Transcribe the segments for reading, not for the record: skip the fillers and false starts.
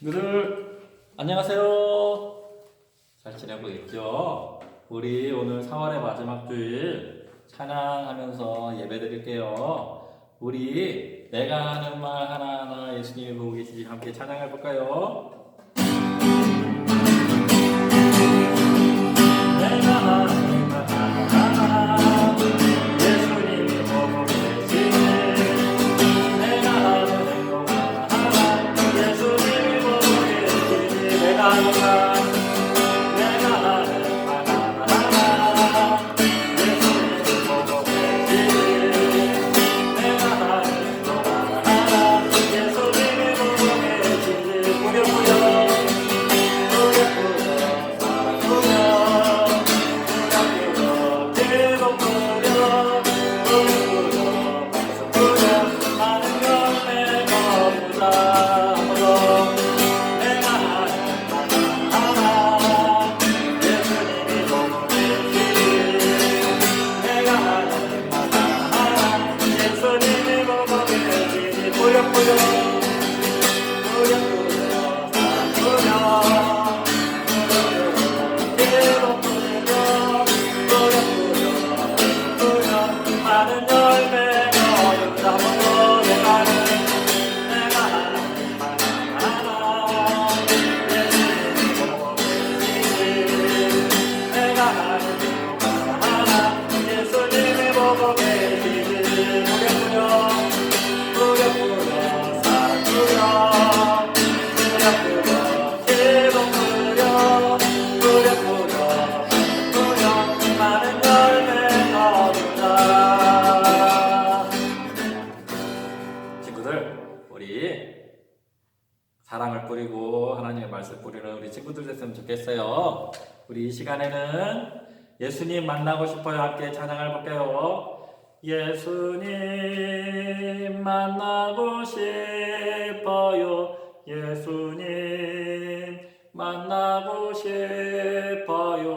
친구들 안녕하세요. 잘 지내고 있죠? 우리 오늘 4월의 마지막 주일 찬양하면서 예배 드릴게요. 우리 내가 하는 말 하나하나 예수님이 보고 계시지 함께 찬양해 볼까요? 내가 하는 말 하나하나 예수님이 보고 계시지. 내가 하는 행동 하나하나 예수님이 보고 계시지. 내가 하는 말 사랑을 뿌리고 하나님의 말씀을 뿌리는 우리 친구들 됐으면 좋겠어요. 우리 이 시간에는 예수님 만나고 싶어요. 함께 찬양을 볼게요. 예수님 만나고 싶어요. 예수님 만나고 싶어요.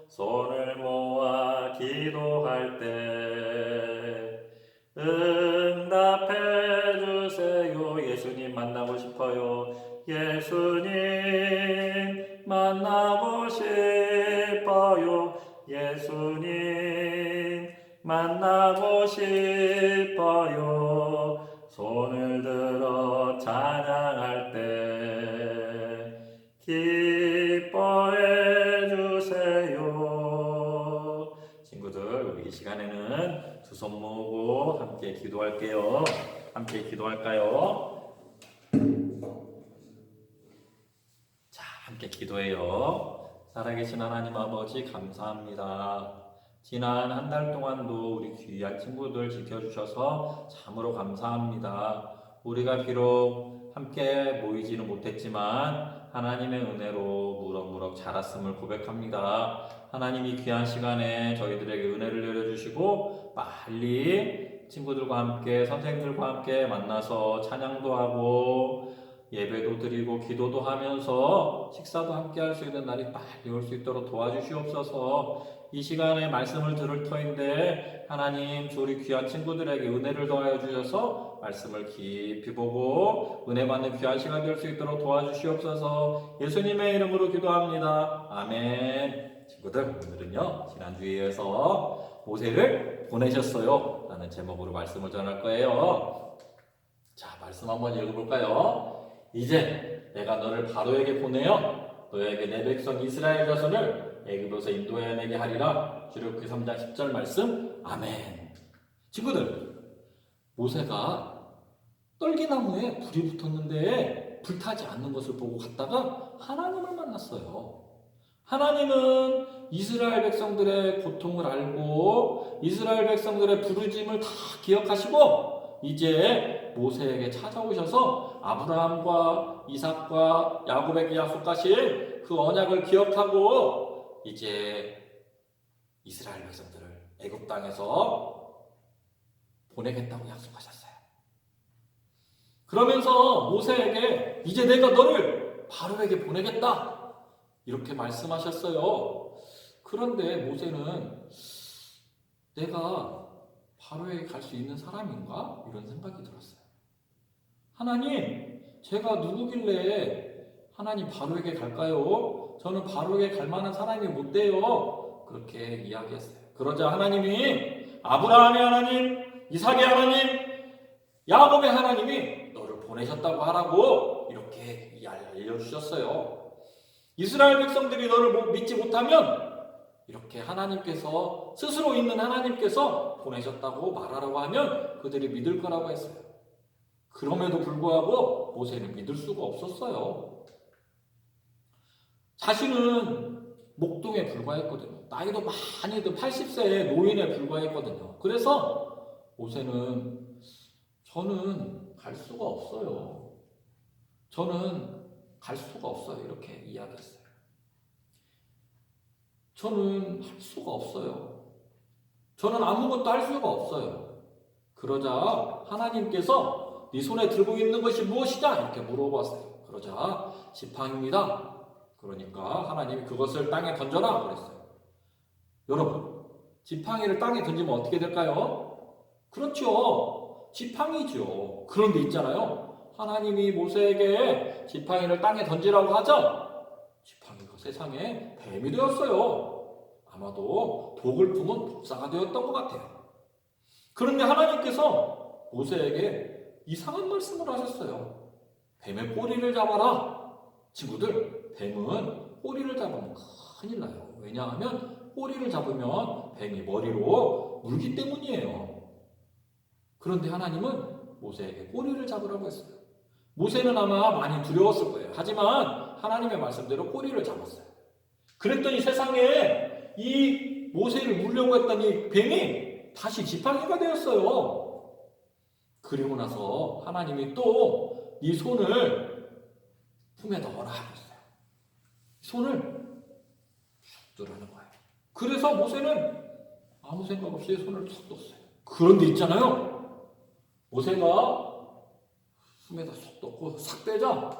손을 모아 기도할 때 응답해 주세요. 예수님 만나고 싶어요. 예수님 만나고 싶어요. 예수님 만나고 싶어요. 손을 들어 찬양할 때 기뻐해 주세요. 친구들, 우리 이 시간에는 두 손 모으고 함께 기도할게요. 함께 기도할까요? 자, 함께 기도해요. 살아계신 하나님 아버지 감사합니다. 지난 한 달 동안도 우리 귀한 친구들 지켜주셔서 참으로 감사합니다. 우리가 비록 함께 모이지는 못했지만 하나님의 은혜로 무럭무럭 자랐음을 고백합니다. 하나님이 귀한 시간에 저희들에게 은혜를 내려주시고 빨리 친구들과 함께 선생님들과 함께 만나서 찬양도 하고 예배도 드리고 기도도 하면서 식사도 함께 할 수 있는 날이 빨리 올 수 있도록 도와주시옵소서. 이 시간에 말씀을 들을 터인데 하나님 우리 귀한 친구들에게 은혜를 더하여 주셔서 말씀을 깊이 보고 은혜 받는 귀한 시간 될 수 있도록 도와주시옵소서. 예수님의 이름으로 기도합니다. 아멘. 친구들, 오늘은요 지난주에 이어서 모세를 보내셨어요 라는 제목으로 말씀을 전할 거예요. 자, 말씀 한번 읽어볼까요? 이제 내가 너를 바로에게 보내어 너에게 내 백성 이스라엘 자손을 애굽에서 인도해내게 하리라. 출애굽기 3장 10절 말씀. 아멘. 친구들, 모세가 떨기나무에 불이 붙었는데 불타지 않는 것을 보고 갔다가 하나님을 만났어요. 하나님은 이스라엘 백성들의 고통을 알고 이스라엘 백성들의 부르짐을 다 기억하시고 이제 모세에게 찾아오셔서 아브라함과 이삭과 야곱에게 약속하신 그 언약을 기억하고 이제 이스라엘 백성들을 애굽 땅에서 보내겠다고 약속하셨어요. 그러면서 모세에게 이제 내가 너를 바로에게 보내겠다 이렇게 말씀하셨어요. 그런데 모세는 내가 바로에게 갈 수 있는 사람인가? 이런 생각이 들었어요. 하나님, 제가 누구길래 하나님 바로에게 갈까요? 저는 바로에게 갈 만한 사람이 못 돼요. 그렇게 이야기했어요. 그러자 하나님이 아브라함의 하나님, 이삭의 하나님, 야곱의 하나님이 너를 보내셨다고 하라고 이렇게 알려주셨어요. 이스라엘 백성들이 너를 믿지 못하면 이렇게 하나님께서 스스로 있는 하나님께서 보내셨다고 말하라고 하면 그들이 믿을 거라고 했어요. 그럼에도 불구하고 모세는 믿을 수가 없었어요. 자신은 목동에 불과했거든요. 나이도 많이 든 80세의 노인에 불과했거든요. 그래서 모세는 저는 갈 수가 없어요. 저는 갈 수가 없어요. 이렇게 이야기했어요. 저는 할 수가 없어요. 저는 아무것도 할 수가 없어요. 그러자 하나님께서 네 손에 들고 있는 것이 무엇이냐? 이렇게 물어봤어요. 그러자 지팡이입니다. 그러니까 하나님이 그것을 땅에 던져라 그랬어요. 여러분, 지팡이를 땅에 던지면 어떻게 될까요? 그렇죠. 지팡이죠. 그런데 있잖아요. 하나님이 모세에게 지팡이를 땅에 던지라고 하자 지팡이가 세상에 뱀이 되었어요. 아마도 독을 품은 독사가 되었던 것 같아요. 그런데 하나님께서 모세에게 이상한 말씀을 하셨어요. 뱀의 꼬리를 잡아라. 친구들, 뱀은 꼬리를 잡으면 큰일 나요. 왜냐하면 꼬리를 잡으면 뱀이 머리로 물기 때문이에요. 그런데 하나님은 모세에게 꼬리를 잡으라고 했어요. 모세는 아마 많이 두려웠을 거예요. 하지만 하나님의 말씀대로 꼬리를 잡았어요. 그랬더니 세상에 이 모세를 물려고 했던 이 뱀이 다시 지팡이가 되었어요. 그리고 나서 하나님이 또 이 손을 품에 넣어라 하셨어요. 손을 툭 넣으라는 거예요. 그래서 모세는 아무 생각 없이 손을 툭 넣었어요. 그런데 있잖아요. 모세가 품에다 쏙 넣고 싹 빼자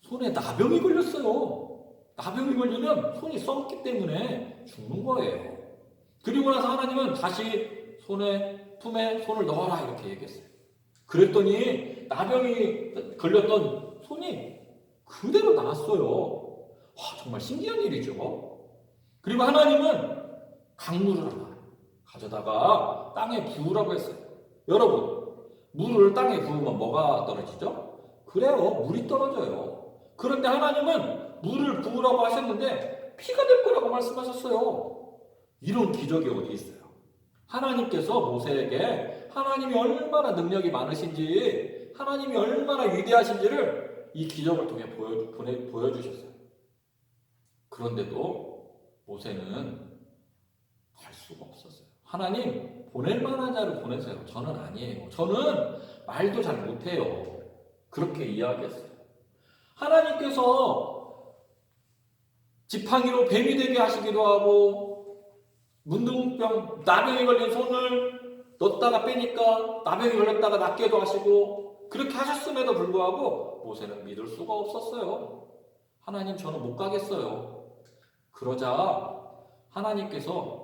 손에 나병이 걸렸어요. 나병이 걸리면 손이 썩기 때문에 죽는 거예요. 그리고 나서 하나님은 다시 품에 손을 넣어라 이렇게 얘기했어요. 그랬더니 나병이 걸렸던 손이 그대로 나았어요. 와, 정말 신기한 일이죠. 그리고 하나님은 강물을 하나 가져다가 땅에 부으라고 했어요. 여러분, 물을 땅에 부으면 뭐가 떨어지죠? 그래요, 물이 떨어져요. 그런데 하나님은 물을 부으라고 하셨는데 피가 될 거라고 말씀하셨어요. 이런 기적이 어디 있어요? 하나님께서 모세에게 하나님이 얼마나 능력이 많으신지, 하나님이 얼마나 위대하신지를 이 기적을 통해 보여주셨어요. 그런데도 모세는 갈 수가 없었어요. 하나님, 보낼 만한 자를 보내세요. 저는 아니에요. 저는 말도 잘 못해요. 그렇게 이야기했어요. 하나님께서 지팡이로 뱀이 되게 하시기도 하고, 문둥병, 나병이 걸린 손을 넣었다가 빼니까 나병이 걸렸다가 낫게도 하시고, 그렇게 하셨음에도 불구하고 모세는 믿을 수가 없었어요. 하나님, 저는 못 가겠어요. 그러자 하나님께서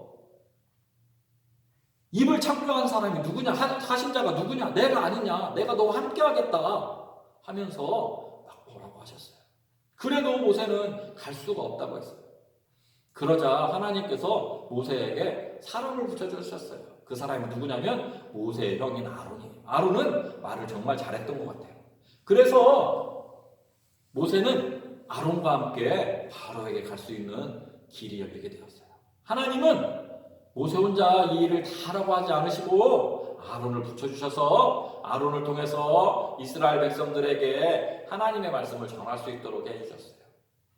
입을 창조한 사람이 누구냐? 하신 자가 누구냐? 내가 아니냐? 내가 너와 함께 하겠다 하면서 막 뭐라고 하셨어요. 그래도 모세는 갈 수가 없다고 했어요. 그러자 하나님께서 모세에게 사람을 붙여주셨어요. 그 사람이 누구냐면 모세의 형인 아론이에요. 아론은 말을 정말 잘했던 것 같아요. 그래서 모세는 아론과 함께 바로에게 갈 수 있는 길이 열리게 되었어요. 하나님은 모세 혼자 이 일을 다 하라고 하지 않으시고 아론을 붙여주셔서 아론을 통해서 이스라엘 백성들에게 하나님의 말씀을 전할 수 있도록 해주셨어요.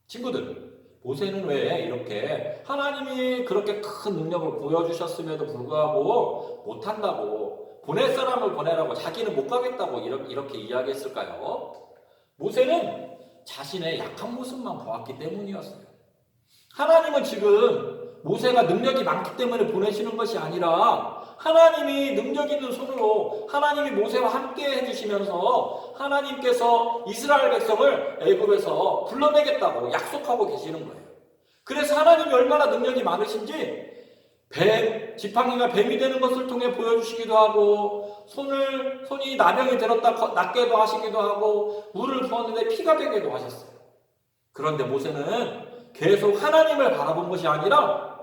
친구들, 모세는 왜 이렇게 하나님이 그렇게 큰 능력을 보여주셨음에도 불구하고 못한다고, 보낼 사람을 보내라고 자기는 못 가겠다고 이렇게 이야기했을까요? 모세는 자신의 약한 모습만 보았기 때문이었어요. 하나님은 지금 모세가 능력이 많기 때문에 보내시는 것이 아니라 하나님이 능력 있는 손으로 하나님이 모세와 함께 해주시면서 하나님께서 이스라엘 백성을 애굽에서 불러내겠다고 약속하고 계시는 거예요. 그래서 하나님이 얼마나 능력이 많으신지 지팡이가 뱀이 되는 것을 통해 보여주시기도 하고, 손이 나병이 들었다 낫게도 하시기도 하고, 물을 부었는데 피가 되게도 하셨어요. 그런데 모세는 계속 하나님을 바라본 것이 아니라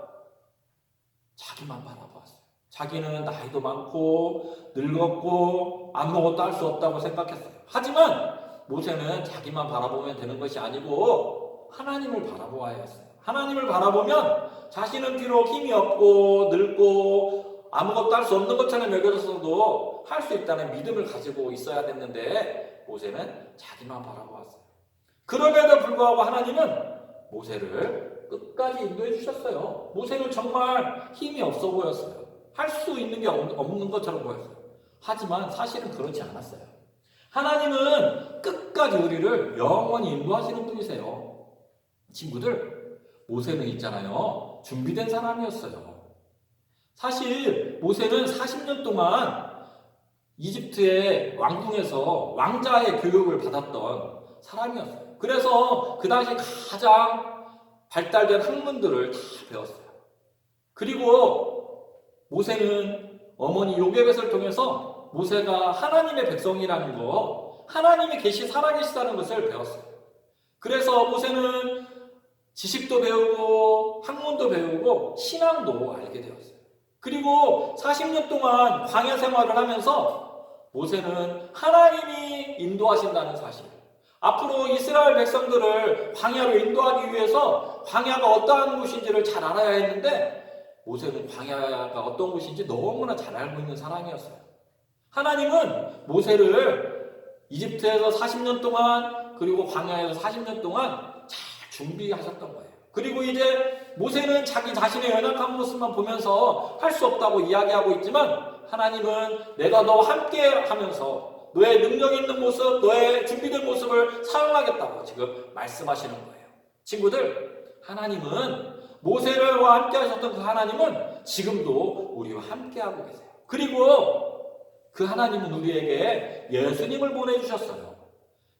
자기만 바라보았어요. 자기는 나이도 많고 늙었고 아무것도 할 수 없다고 생각했어요. 하지만 모세는 자기만 바라보면 되는 것이 아니고 하나님을 바라보아야 했어요. 하나님을 바라보면 자신은 비록 힘이 없고 늙고 아무것도 할 수 없는 것처럼 여겨졌어도 할 수 있다는 믿음을 가지고 있어야 됐는데 모세는 자기만 바라보았어요. 그럼에도 불구하고 하나님은 모세를 끝까지 인도해 주셨어요. 모세는 정말 힘이 없어 보였어요. 할 수 있는 게 없는 것처럼 보였어요. 하지만 사실은 그렇지 않았어요. 하나님은 끝까지 우리를 영원히 인도하시는 분이세요. 친구들, 모세는 있잖아요. 준비된 사람이었어요. 사실 모세는 40년 동안 이집트의 왕궁에서 왕자의 교육을 받았던 사람이었어요. 그래서 그 당시 가장 발달된 학문들을 다 배웠어요. 그리고 모세는 어머니 요게벳을 통해서 모세가 하나님의 백성이라는 거, 하나님이 살아계시다는 것을 배웠어요. 그래서 모세는 지식도 배우고 학문도 배우고 신앙도 알게 되었어요. 그리고 40년 동안 광야 생활을 하면서 모세는 하나님이 인도하신다는 사실, 앞으로 이스라엘 백성들을 광야로 인도하기 위해서 광야가 어떠한 곳인지를 잘 알아야 했는데 모세는 광야가 어떤 곳인지 너무나 잘 알고 있는 사람이었어요. 하나님은 모세를 이집트에서 40년 동안 그리고 광야에서 40년 동안 잘 준비하셨던 거예요. 그리고 이제 모세는 자기 자신의 연약한 모습만 보면서 할 수 없다고 이야기하고 있지만 하나님은 내가 너와 함께 하면서 너의 능력 있는 모습, 너의 준비된 모습을 사용하겠다고 지금 말씀하시는 거예요. 친구들, 하나님은 모세와 함께 하셨던 그 하나님은 지금도 우리와 함께 하고 계세요. 그리고 그 하나님은 우리에게 예수님을 보내주셨어요.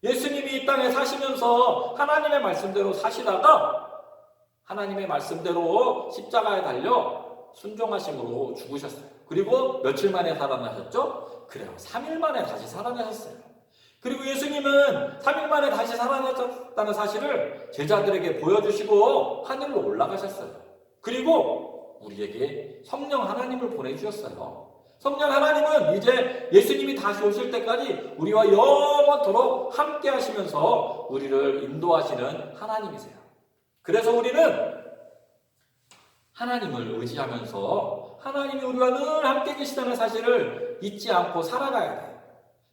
예수님이 이 땅에 사시면서 하나님의 말씀대로 사시다가 하나님의 말씀대로 십자가에 달려 순종하심으로 죽으셨어요. 그리고 며칠 만에 살아나셨죠? 그래요. 3일 만에 다시 살아나셨어요. 그리고 예수님은 3일 만에 다시 살아나셨다는 사실을 제자들에게 보여주시고 하늘로 올라가셨어요. 그리고 우리에게 성령 하나님을 보내주셨어요. 성령 하나님은 이제 예수님이 다시 오실 때까지 우리와 영원토록 함께 하시면서 우리를 인도하시는 하나님이세요. 그래서 우리는 하나님을 의지하면서 하나님이 우리와 늘 함께 계시다는 사실을 잊지 않고 살아가야 돼요.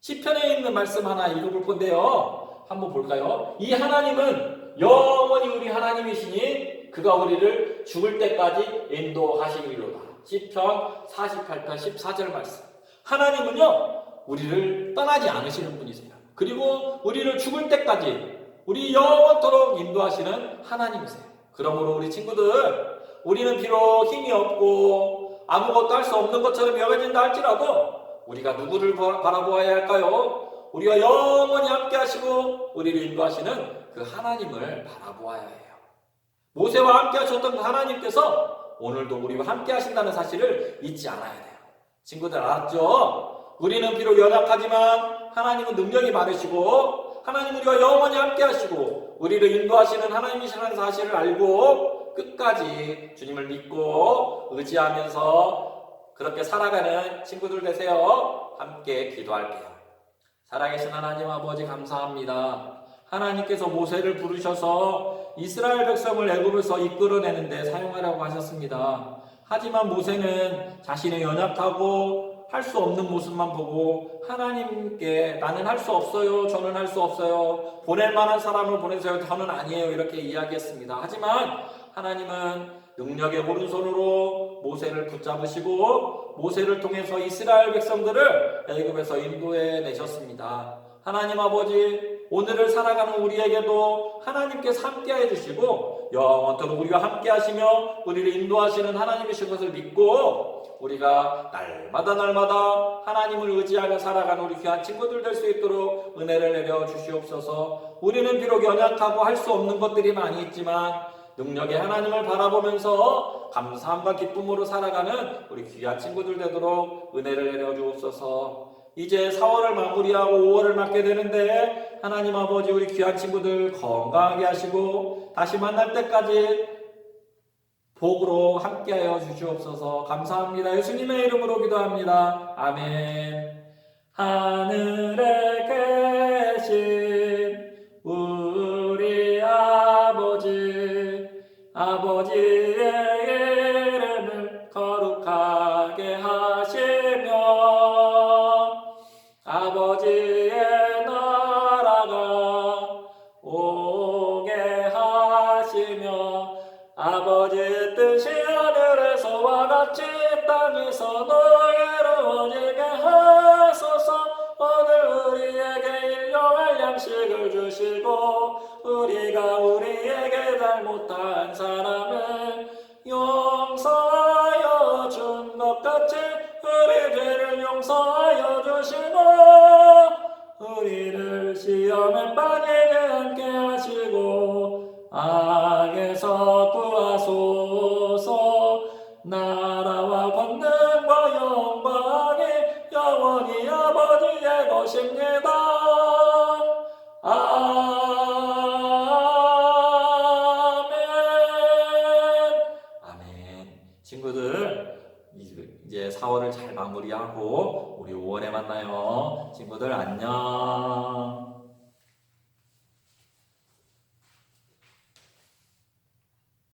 시편에 있는 말씀 하나 읽어볼 건데요. 한번 볼까요? 이 하나님은 영원히 우리 하나님이시니 그가 우리를 죽을 때까지 인도하시리로다. 시편 48편 14절 말씀. 하나님은요, 우리를 떠나지 않으시는 분이세요. 그리고 우리를 죽을 때까지 우리 영원토록 인도하시는 하나님이세요. 그러므로 우리 친구들, 우리는 비록 힘이 없고 아무것도 할 수 없는 것처럼 여겨진다 할지라도 우리가 누구를 바라보아야 할까요? 우리와 영원히 함께 하시고 우리를 인도하시는 그 하나님을 바라보아야 해요. 모세와 함께 하셨던 그 하나님께서 오늘도 우리와 함께 하신다는 사실을 잊지 않아야 돼요. 친구들 알았죠? 우리는 비록 연약하지만 하나님은 능력이 많으시고 하나님 우리와 영원히 함께 하시고 우리를 인도하시는 하나님이시라는 사실을 알고 끝까지 주님을 믿고 의지하면서 그렇게 살아가는 친구들 되세요. 함께 기도할게요. 살아계신 하나님 아버지 감사합니다. 하나님께서 모세를 부르셔서 이스라엘 백성을 애굽에서 이끌어내는데 사용하라고 하셨습니다. 하지만 모세는 자신의 연약하고 할 수 없는 모습만 보고 하나님께 나는 할 수 없어요. 저는 할 수 없어요. 보낼 만한 사람을 보내세요. 저는 아니에요. 이렇게 이야기했습니다. 하지만 하나님은 능력의 오른손으로 모세를 붙잡으시고 모세를 통해서 이스라엘 백성들을 애굽에서 인도해 내셨습니다. 하나님 아버지, 오늘을 살아가는 우리에게도 하나님께서 함께해 주시고 영원토록 우리와 함께 하시며 우리를 인도하시는 하나님이신 것을 믿고 우리가 날마다 하나님을 의지하며 살아가는 우리 귀한 친구들 될 수 있도록 은혜를 내려 주시옵소서. 우리는 비록 연약하고 할 수 없는 것들이 많이 있지만 능력의 하나님을 바라보면서 감사함과 기쁨으로 살아가는 우리 귀한 친구들 되도록 은혜를 내려 주옵소서. 이제 4월을 마무리하고 5월을 맞게 되는데 하나님 아버지 우리 귀한 친구들 건강하게 하시고 다시 만날 때까지 복으로 함께하여 주시옵소서. 감사합니다. 예수님의 이름으로 기도합니다. 아멘. 하늘에 계신 우리 아버지의 이름을 거룩하게 하시며 아버지의 나라가 오게 하시며 아버지의 뜻이 하늘에서와 같이 땅에서 이루어지게 하소서. 오늘 우리에게 일용할 양식을 주시고 우리가 우리에게 잘못한 사람을 용서하여 준 것 같이 우리 죄를 용서하여 주시고 우리를 시험에 빠지지 않게 하시고 악에서 구하소서. 나라와 권능과 영광이 영원히 아버지의 것입니다. 아멘. 친구들 이제 4월을 잘 마무리하고 우리 5월에 만나요. 친구들 안녕.